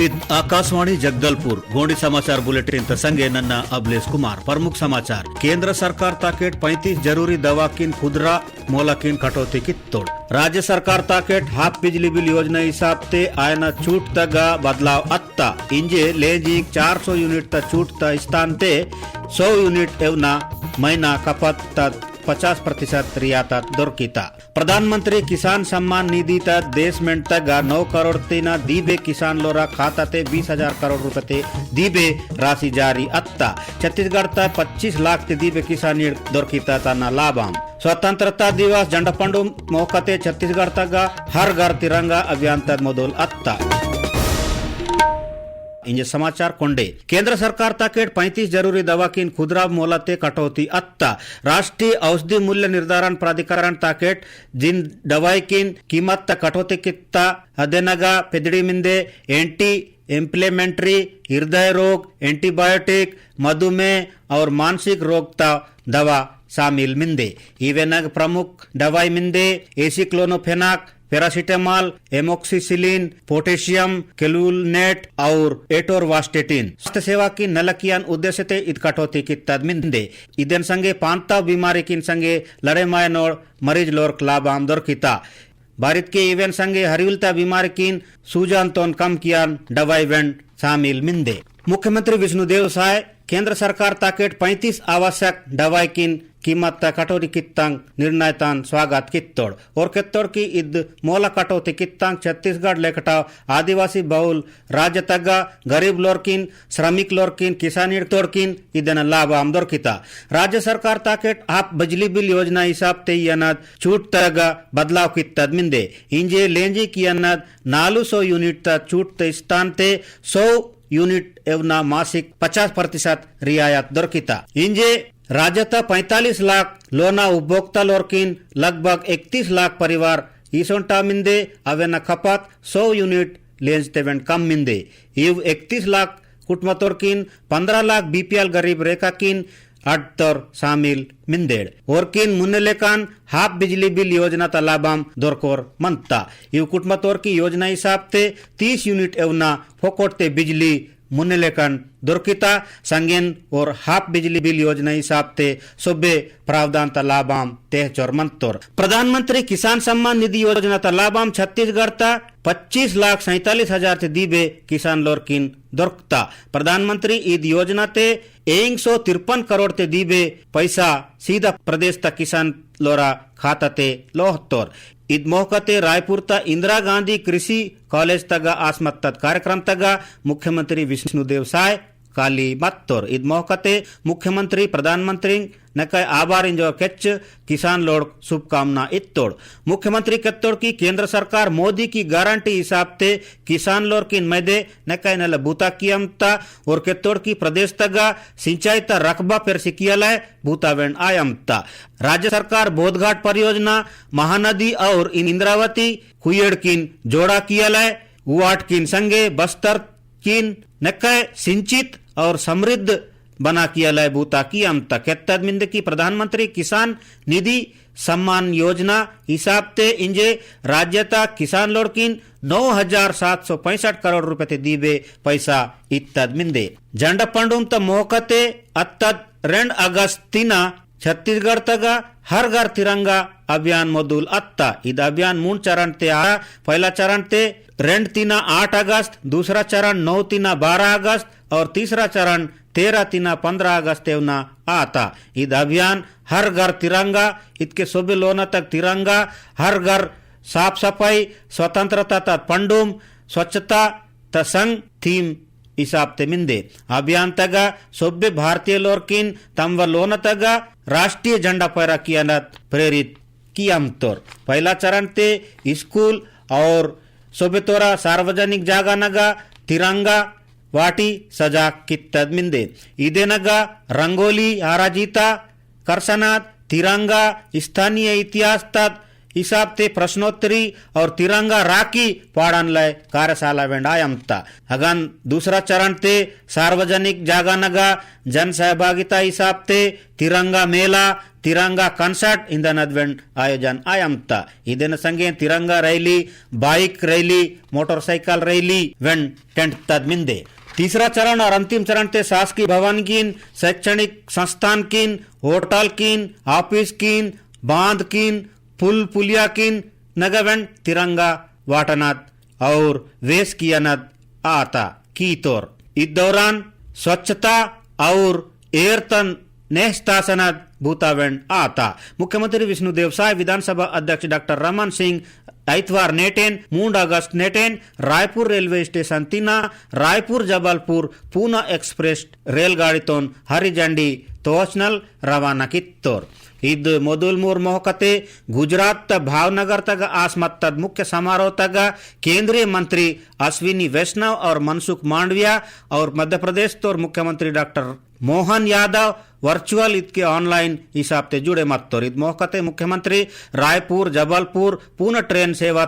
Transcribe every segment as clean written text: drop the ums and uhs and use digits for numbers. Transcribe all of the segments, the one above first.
ಇದು आकाशवाणी जगदलपुर गोंडी समाचार बुलेटिन संगे नन्ना अबलेश कुमार। प्रमुख समाचार। केंद्र सरकार ताकेट 35 जरूरी दवा किन खुदरा मोलकिन कटौती की तोड़। राज्य सरकार ताकेट हाफ बिजली बिल योजना हिसाब ते आयना छूट तगा बदलाव अत्ता इंजे लेजिक 400 यूनिट ता छूट ता स्थान ते 100 यूनिट एवना महीना कपत ता 50% रियायत दొరికిता। प्रधानमंत्री किसान सम्मान निधि तक देश में तक 9 करोड़ तेना दीबे किसान लोरा खाता ते 20,000 करोड़ रुपये दीबे राशि जारी अत्ता। छत्तीसगढ़ तक 25 लाख ते दीबे किसान दొరికిता तना लाभाम। स्वतंत्रता दिवस झंडा पंडु मौकते छत्तीसगढ़ तक हर घर तिरंगा अभियान तक मोदोल अत्ता। इंजे समाचार कोंडे। केंद्र सरकार ताकेट 35 जरूरी दवा किन खुदरा मोलते कटौती अत्ता। राष्ट्रीय औषधि मूल्य निर्धारण प्राधिकरण ताकेट जिन दवाई किन कीमत तक कटौती कित्ता अदेनगा पेदड़ी मिंदे एंटी इम्प्लीमेंट्री हृदय रोग एंटीबायोटिक मधुमेह और मानसिक रोग ता दवा शामिल मिंदे। इवेनग प्रमुख दवाई मिंदे एसिक्लोनोफेनाक पैरासीटामोल एमोक्सिसिलिन पोटेशियम कैलुनेट और एटोरवास्टेटिन। स्वास्थ्य सेवा की नलकियान उद्देश्य ते इत कटौती की तदमिंदे इदन संगे पांता बीमारी किन संगे लड़े मायनोर मरीज लोर लाभ आमदोर किता। भारत के इवेंट संगे हरिवलता बीमारी किन सूजान तोन कम कियान दवाई वेंट शामिल मिंदे। मुख्यमंत्री विष्णुदेव साय केंद्र सरकार ताकेट 35 आवश्यक दवाई किन कीमत कटौती कित्तांग निर्णय तान स्वागत कित्तोड़ और कित्तोड़ की इद मोला कटौती कित्तांग छत्तीसगढ़ लेकटाव आदिवासी बहुल राज्य तग्गा गरीब लोरकिन श्रमिक लोरकिन किसानी तोड़किन इदन लाभ आमदोर किता। राज्य सरकार ताकेट आप बिजली बिल योजना हिसाब ते यनद छूट तगा बदलाव की तदमिंदे इंजे लेंजी की यनद 400 यूनिट तक छूट ते स्थान ते 100 यूनिट एवना मासिक 50% रियायत दొరికిता। इंजे राज्यता 45 लाख लोना उपभोक्ता लोरकिन लगभग 31 लाख परिवार ईसोंटा मिंदे अवेना खपत 100 यूनिट लेंज तेवेंट कम मिंदे। इव 31 लाख कुटुंबतोरकिन 15 लाख बीपीएल गरीब रेखा किन अडतर शामिल मिंदेड़ और किन मुन्नेलेकान हाफ बिजली बिल योजना ता लाभाम दोरकोर मंता। इव कुटुंबतोर की योजना हिसाब ते 30 यूनिट एवना फोकोट ते बिजली मुन्नेलेकान दొరికిता संगेन और हाफ बिजली बिल योजना हिसाब ते सुबे प्रावधान ता लाभाम तेहचोर मंतोर। प्रधानमंत्री किसान सम्मान निधि योजना ता लाभाम छत्तीसगढ़ ता 25,47,000 ते दीबे किसान लोरकिन दొరికిता। प्रधानमंत्री ईद योजना ते 153 करोड़ ते दीबे पैसा सीधा प्रदेश तक किसान लोरा खाता ते लोहतोर। इद मौकते रायपुर ता इंदिरा गांधी कृषि कॉलेज तगा आसमत कार्यक्रम तगा मुख्यमंत्री विष्णुदेव साय काली मत्तोर। इद मौकते मुख्यमंत्री प्रधानमंत्री नकय आभार इंजो केच किसान लोड शुभकामना इत्तोड़। मुख्यमंत्री कत्तोड़ की केंद्र सरकार मोदी की गारंटी हिसाब ते किसान लोर की मैदे नकय नल बूता कियमता और केत्तोड़ की प्रदेश तगा सिंचाई ता रकबा पर सिकियलाय बूतावेंड आयमता। राज्य सरकार बोधघाट परियोजना महानदी और इंद्रावती कुयेड़ किन जोड़ा कियलाय उवाट किन संगे बस्तर किन नकय सिंचित और समृद्ध बना किया लय बूता की अमता केत्तद मिंद की प्रधानमंत्री किसान निधि सम्मान योजना हिसाब ते इंजे राज्यता किसान लोड़किन 9,765 करोड़ रुपए ते दीबे पैसा इत्तद मिंदे। झंडा पंडुम त मोहकते अत्तद 2 अगस्त तिना छत्तीसगढ़ तगा हर घर तिरंगा अभियान मोदूल अत्ता। इद अभियान मूल चरण ते आ पहला चरण ते 2 तिना 8 अगस्त दूसरा चरण 9 तिना 12 अगस्त और तीसरा चरण 13 तिना 15 अगस्त एवना आता। इद अभियान हर घर तिरंगा इतके सोबे लोना तक तिरंगा हर घर साफ सफाई स्वतंत्रता तक पंडुम स्वच्छता त संग थीम हिसाब ते मिंदे। अभियान तगा सोबे भारतीय लोरकिन तमव लोन तगा राष्ट्रीय झंडा पैरा कियानत प्रेरित कियामतोर। पहला चरण ते स्कूल और सोबे तोरा सार्वजनिक जागा नगा तिरंगा वाटी सजा कित्तद मिंदे। इदे नगा रंगोली आराजीता करसनात तिरंगा स्थानीय इतिहास तद हिसाब ते प्रश्नोत्तरी और तिरंगा राखी पाड़न लय कार्यशाला वेंडायमता अगन दूसरा चरण ते सार्वजनिक जागा नगा जन सहभागिता हिसाब ते तिरंगा मेला तिरंगा कंसर्ट इंदनद आयोजन आयमता इदन संगे तिरंगा rally bike rally motorcycle rally when tent तद मिंदे तीसरा चरण और अंतिम चरण ते शासकीय भवन कीन शैक्षणिक संस्थान कीन होटल कीन ऑफिस कीन बांध कीन पुल पुलिया कीन नगवन तिरंगा वाटनत और वेश कियानत आता की तौर इस दौरान स्वच्छता और एयरतन नेस्तासनद भूतावेंड आता मुख्यमंत्री विष्णुदेव साय विधानसभा अध्यक्ष डॉक्टर रमन सिंह आइतवार नेटेन 3 अगस्त नेटेन रायपुर रेलवे स्टेशन तीना रायपुर जबलपुर पूना एक्सप्रेस रेलगाड़ी तोन हरी झंडी तोचनल रवाना कित्तोर इद मोदुलमूर मोहकते गुजरात त भावनगर तक आसमत मुख्य समारोह तक केंद्रीय मंत्री अश्विनी वैष्णव और मनसुख मांडविया और मध्य प्रदेश तो मुख्यमंत्री डॉक्टर मोहन यादव वर्चुअल इतके ऑनलाइन हिसाब से जुड़े मत्तोर इद मोहकते मुख्यमंत्री रायपुर जबलपुर पूर्ण ट्रेन सेवा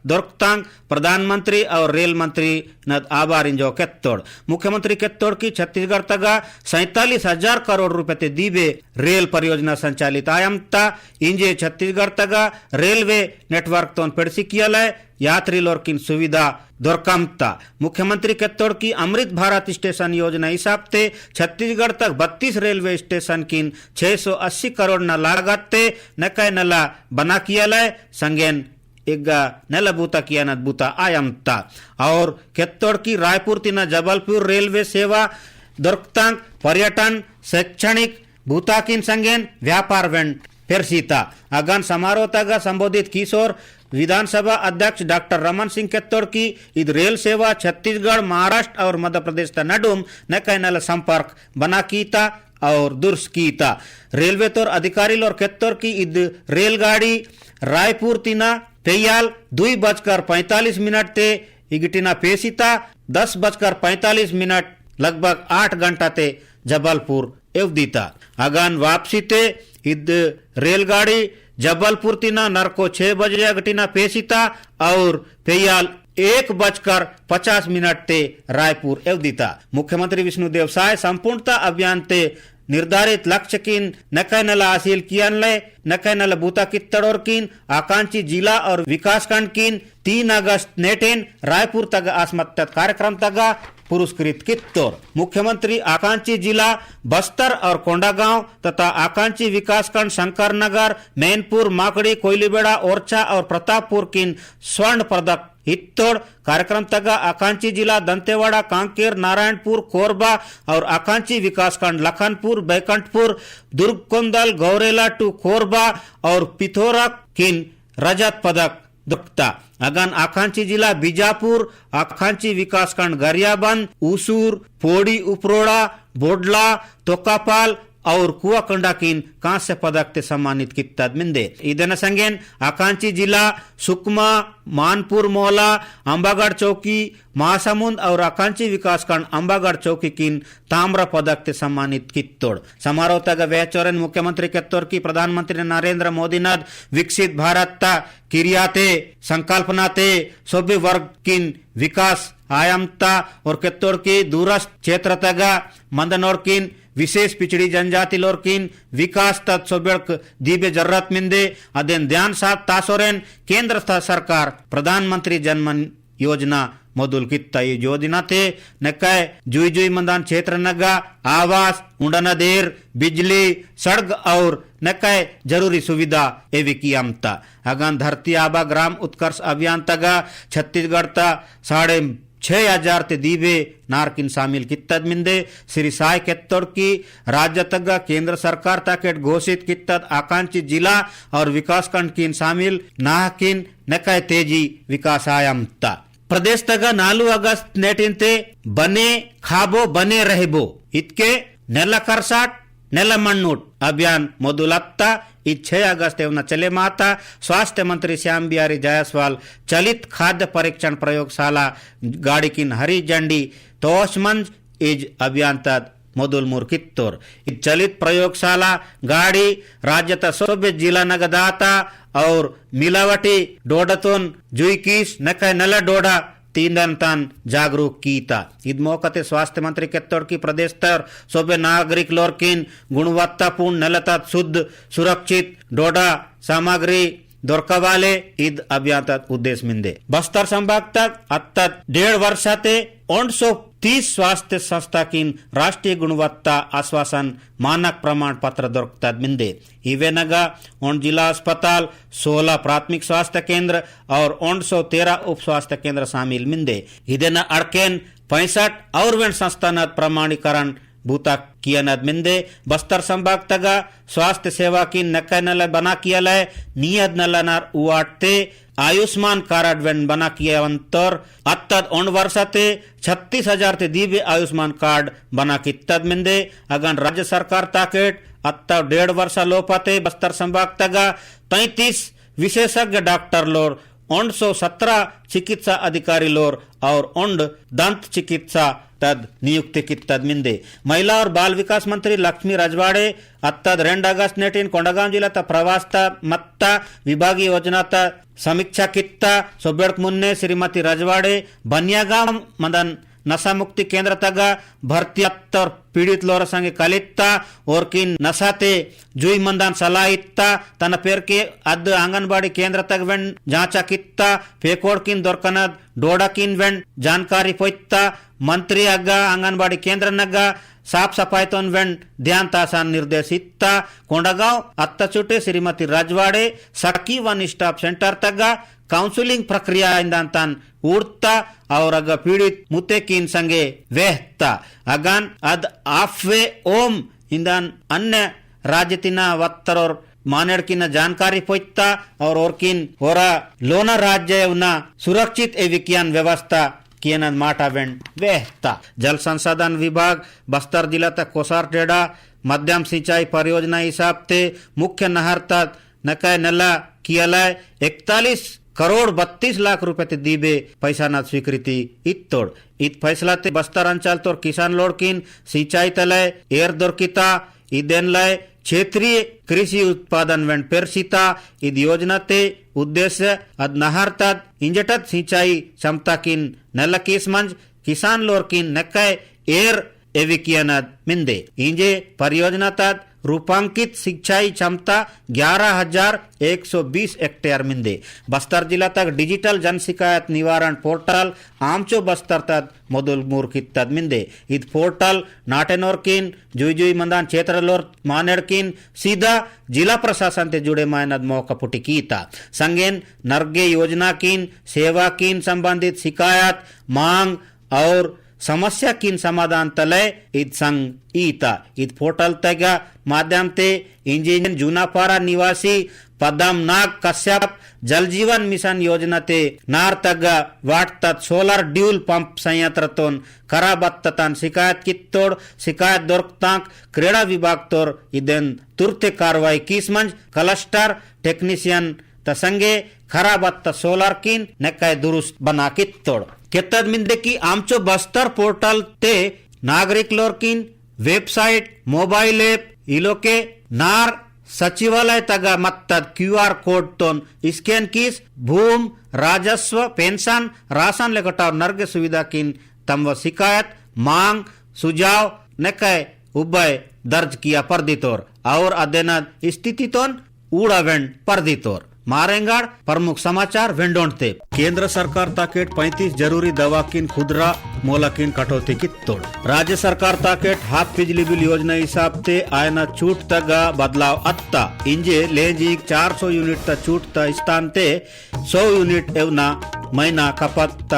दुर्गतांग प्रधानमंत्री और रेल मंत्री नद आभार इंजो केत्तोड़ मुख्यमंत्री केत्तोड़ की छत्तीसगढ़ तक 47,000 करोड़ रुपए ते दीबे रेल परियोजना संचालित आयमता इंजे छत्तीसगढ़ तक रेलवे नेटवर्क तो पेड़सिकियालय यात्री लोर्किन सुविधा दुर्कमता मुख्यमंत्री केत्तोड़ की अमृत भारत स्टेशन योजना हिसाब से छत्तीसगढ़ तक 32 रेलवे स्टेशन किन 680 करोड़ न लागत नकय नला बना कियालय संगेन इग्गा नला बूता कियानत बूता आयमता और केत्तोड़ की रायपुर तीना जबलपुर रेलवे सेवा दुर्गतांग पर्यटन शैक्षणिक भूताकिन संगेन व्यापार वेंड पेरसीता अगन समारोह तक संबोधित किशोर विधानसभा अध्यक्ष डॉक्टर रमन सिंह केत्तोड़ की इद रेल सेवा छत्तीसगढ़ महाराष्ट्र और मध्य प्रदेश ता नडुम नकैनल संपर्क बना कीता और दुर्स कीता रेलवे तौर अधिकारी और केत्तोड़ की इद रेलगाड़ी रायपुर तीना पेयाल 2:45 ते इगटिना पेसिता 10:45 लगभग 8 घंटा ते जबलपुर एवदीता अगन वापसी ते इद रेलगाड़ी जबलपुर तीना नरको 6 बजे अगटिना पेसिता और पेयाल 1:50 ते रायपुर एवदीता मुख्यमंत्री विष्णुदेव साय संपूर्णता अभियान ते निर्धारित लक्ष्य किन नकैनला हासिल कियानले नकैनला बूता कित्तड़ोर किन आकांक्षी जिला और विकास खंड किन 3 अगस्त नेटेन रायपुर तक आसमत कार्यक्रम तक पुरस्कृत कित्तोर मुख्यमंत्री आकांक्षी जिला बस्तर और कोंडागांव तथा आकांक्षी विकासखंड शंकरनगर मैनपुर माकड़ी कोयलीबेड़ा ओरछा और प्रतापपुर किन स्वर्ण पदक हित्तोड़ कार्यक्रम तक आकांक्षी जिला दंतेवाड़ा कांकेर नारायणपुर कोरबा और आकांक्षी विकासखंड लखनपुर बैकुंठपुर दुर्गकोंदल गौरेला टू कोरबा और पिथौरा किन रजत पदक दुखता अगन आकांक्षी जिला बीजापुर आकांक्षी विकासखंड गरियाबंद उसूर पोड़ी उपरोड़ा बोडला तोकापाल और कुआकोंडा किन कांस्य पदक ते सम्मानित कित्तद मिंदे इदन संगेन आकांक्षी जिला सुकमा मानपुर मोहला अंबागढ़ चौकी महासमुंद और आकांक्षी विकासखंड अंबागढ़ चौकी किन ताम्र पदक ते सम्मानित कित्तोड़ समारोह तक वेचोरन मुख्यमंत्री केत्तोड़ की प्रधानमंत्री नरेंद्र मोदी नद विकसित भारत ता किरियाते संकल्पनाते सभ्य वर्ग किन विकास आयमता और केत्तोड़ की दूरस्थ क्षेत्र तक मंदनौर किन विशेष पिछड़ी जनजाति लोरकिन विकास तत्सोबेक दीबे जरूरत मिंदे अदेन ध्यान साथ तासोरेन केंद्र सरकार प्रधानमंत्री जनमन योजना मोदुल कित्ता ये योजना थे नकय जुई जुई मंदान क्षेत्र नगा आवास उड़नदेर बिजली सड़क और नकय जरूरी सुविधा एवं कियामता अगन धरती आबा ग्राम उत्कर्ष अभियान तगा छत्तीसगढ़ ता 6,500 ते दीबे नारकिन शामिल कित्तद मिंदे श्री साय केत्तोड़ की राज्य तक केंद्र सरकार ताकेट घोषित कित्तद आकांक्षी जिला और विकास खंड किन शामिल नाहकिन नकय तेजी विकास आयमता प्रदेश तक 4 अगस्त नेटिनते बने खाबो बने रहबो इतके नेला करसाट नेला मन्नूट अभियान मोदुलत्ता 6 अगस्त एवं चले माता स्वास्थ्य मंत्री श्याम बिहारी जायसवाल चलित खाद्य परीक्षण प्रयोगशाला गाड़ी किन हरी झंडी तोषमंज इज अभियान तद ಮೊದಲು ಮೂರು ಕಿತ್ತೋರ್ ಇದು ಚಲಿತ ಪ್ರಯೋಗಶಾಲಾ ಗಾಡಿ ರಾಜ್ಯದ ಸೋಬೆ ಜಿಲ್ಲಾ ನಗದಾತ और मिलावटी डोडातोन जुईकीस नका नला डोडा तीन तान जागरूक कीता इद मौकते स्वास्थ्य मंत्री केत्तोड़ की प्रदेश तर सोबे नागरिक लोरकिन गुणवत्तापूर्ण नलता शुद्ध सुरक्षित डोडा सामग्री दोरकवाले ईद अभियान उद्देश्य मिंदे बस्तर संभाग तक अत्त 1.5 वर्षाते 130 स्वास्थ्य संस्था की राष्ट्रीय गुणवत्ता आश्वासन मानक प्रमाण पत्र दोरकता मिंदे इवे नगा जिला अस्पताल 16 प्राथमिक स्वास्थ्य केंद्र और 113 उप स्वास्थ्य केंद्र शामिल मिंदे इदेन अड़केन 65 और वेन संस्थान प्रमाणीकरण भूता कियनद मिंदे बस्तर संभाग तगा स्वास्थ्य सेवा की नकनल बना किया लय नियत नलनार उवाटते आयुष्मान कार्ड वेन बना किया अंतर अत्तद 1 वर्षाते 36,000 ते दिव्य आयुष्मान कार्ड बना कित्तद मिंदे अगन राज्य सरकार ताकेट अत्त 1.5 वर्ष लोपाते बस्तर संभाग तगा 33 विशेषज्ञ डॉक्टर लोर 117 चिकित्सा अधिकारी लोर और दंत चिकित्सा तद नियुक्ति कित्तद मिंदे महिला और बाल विकास मंत्री लक्ष्मी रजवाड़े अत्तद 2 अगस्त नेटिन कोंडगांव जिला प्रवास मत्ता विभागीय योजना समीक्षा कित्ता सोबेड़ मुन्ने श्रीमती रजवाड़े बनियागांव मदन नशा मुक्ति केंद्र तगा भर्ती और पीड़ित लोर संगे कलित्ता और किन नशाते जुई मंदान सलाह इत्ता तन पेर के अद आंगनबाड़ी केंद्र तक वेन जांचा कित्ता फेकोड़ किन दोरकनद डोडा किन वेन जानकारी पोइत्ता मंत्री अग्गा आंगनबाड़ी केंद्र नग्गा साफ सफाई तो वेन ध्यान तासान निर्देशित्ता कोंडगांव अत्त चुटे श्रीमती रजवाड़े सखी वन स्टॉप सेंटर तग्गा काउंसलिंग प्रक्रिया इंदान उड़ता और अग पीड़ित मुते किन संगे वेहता अगन अद आफवे ओम इंदान अन्य राज्यतिना वत्तर और मानेड़ किन जानकारी पोइत्ता और किन होरा लोना राज्य उना सुरक्षित ए विज्ञान व्यवस्था कियन माटा वेंड वेहता जल संसाधन विभाग बस्तर जिला तक कोसार टेड़ा मध्यम सिंचाई परियोजना हिसाब ते मुख्य नहर तक नकय नला कियलय 41 करोड़ 32 लाख रुपए ते दीबे पैसा न स्वीकृति इत्तोड़ इत फैसला ते बस्तर अंचल तोर किसान लोड़किन सिंचाई तलय एर दोरकिता इदेन लय क्षेत्रीय कृषि उत्पादन वेंड पेरसिता इद योजना ते उद्देश्य अद नहर तद इंजटत सिंचाई क्षमता किन नलकीस मंज किसान लोरकिन नकय एर एविकियनद मिंदे इंजे परियोजना तद रूपांकित सिंचाई क्षमता 11,120 हेक्टेयर मिंदे बस्तर जिला तक डिजिटल जन शिकायत निवारण पोर्टल आमचो बस्तर तक मोदुल मूर कित्तद मिंदे इद पोर्टल नाटेनोर किन जुई जुई मंदान क्षेत्र लोर मानेड़ किन सीधा जिला प्रशासन ते जुड़े मायनद मौका पुटी कीता संगेन नरगे योजना किन सेवा किन संबंधित शिकायत मांग और समस्या किन समाधान तलय id संग ईता id पोर्टल तगा माध्यम ते इंजीनियर जूनापारा निवासी पदम नाग कश्यप जल जीवन मिशन योजना ते नार तगा वाट सोलर ड्यूल पंप संयंत्र तोन कराबत्ततान शिकायत कित्तोड़ शिकायत दोरकतांक क्रीड़ा विभाग तोर इदेन तुरते कार्रवाई किसमंज क्लस्टर टेक्नीशियन तसंगे खराबत्त सोलर किन नकय दुरुस्त बना कित्तोड़ केतद मिंदे की आमचो बस्तर पोर्टल ते नागरिक लोरकिन वेबसाइट मोबाइल ऐप इलोके नार सचिवालय तगा मत्तद QR कोड तोन स्कैन किस भूम राजस्व पेंशन राशन लेकटाव नर्ग सुविधा किन तम शिकायत मांग सुझाव नकय उभय दर्ज किया पर्दितोर और अध्ययन स्थिति तोन ऊड़ावेंड पर्दितोर मारेंगाड़ प्रमुख समाचार वेंडोंटे केंद्र सरकार ताकेट 35 जरूरी दवा किन खुदरा मोला किन कटौती कित्तोड़ राज्य सरकार ताकेट हाफ बिजली बिल योजना हिसाब ते आयना छूट तगा बदलाव अत्ता इंजे लेंजी 400 यूनिट ता छूट ता स्थान ते 100 यूनिट एवना महीना खपत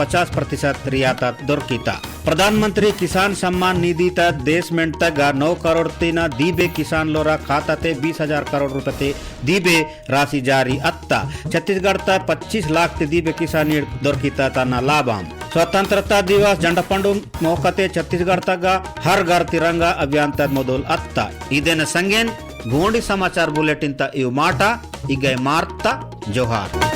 50% रियायत दोरकिता प्रधानमंत्री किसान सम्मान निधि ता देश में तगा 9 करोड़ तीना दीबे किसान लोरा खाता ते 20,000 करोड़ रुपए ते दीबे राशि जारी अत्ता छत्तीसगढ़ ता 25 लाख ते दीबे किसान दोरकिता तना लाभाम स्वतंत्रता दिवस झंडा पंडु मौकते छत्तीसगढ़ तगा हर घर तिरंगा अभियान तद मोदोल अत्ता इदेन संगेन गोंडी समाचार बुलेटिन ता इव माटा इगय मार्ता जोहार।